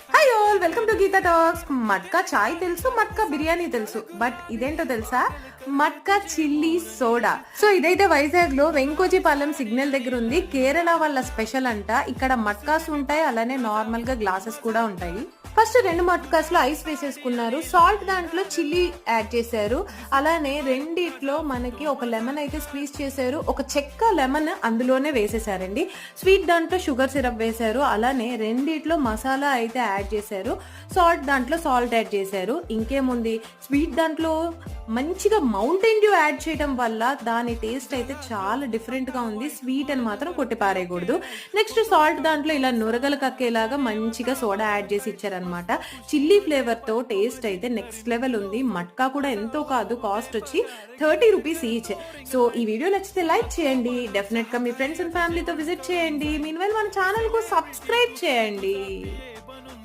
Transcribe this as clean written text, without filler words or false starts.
Hi all, welcome to Geeta talks. మట్కా చాయ్ తెలుసు, మట్కా బిర్యానీ తెలుసు, బట్ ఇదేంటో తెలుసా? Matka chilli soda. సో ఇదైతే వైజాగ్ లో వెంకోజీపాలెం సిగ్నల్ దగ్గర ఉంది. కేరళ వాళ్ళ స్పెషల్ అంట. ఇక్కడ మట్కాస్ ఉంటాయి, అలానే నార్మల్ గా గ్లాసెస్ కూడా ఉంటాయి. ఫస్ట్ 2 మట్కాస్ లో ఐస్ వేసేసుకున్నారు, సాల్ట్ దాంట్లో చిల్లీ యాడ్ చేశారు, అలానే రెండిట్లో మనకి ఒక లెమన్ అయితే స్క్వీజ్ చేశారు, ఒక చెక్క లెమన్ అందులోనే వేసేసారండి. స్వీట్ దాంట్లో షుగర్ సిరప్ వేశారు, అలానే రెండిట్లో మసాలా అయితే యాడ్ చేశారు, సాల్ట్ దాంట్లో సాల్ట్ యాడ్ చేశారు. ఇంకేముంది, స్వీట్ దాంట్లో మంచిగా మౌంటైన్ డ్యూ యాడ్ చేయడం వల్ల దాని టేస్ట్ అయితే చాలా డిఫరెంట్ గా ఉంది. స్వీట్ అని మాత్రం కొట్టి పారేయకూడదు. నెక్స్ట్ సాల్ట్ దాంట్లో ఇలా నురగలు కక్కేలాగా మంచిగా సోడా యాడ్ చేసి ఇచ్చారనమాట. చిల్లీ ఫ్లేవర్ తో టేస్ట్ అయితే నెక్స్ట్ లెవెల్ ఉంది. మట్కా కూడా ఎంతో కాదు, కాస్ట్ వచ్చి 30 రూపీస్ ఈచ్. సో ఈ వీడియో నచ్చితే లైక్ చేయండి, డెఫినెట్ గా మీ ఫ్రెండ్స్ అండ్ ఫ్యామిలీతో విజిట్ చేయండి. మీన్ వెల్ మన ఛానల్ కు సబ్స్క్రైబ్ చేయండి.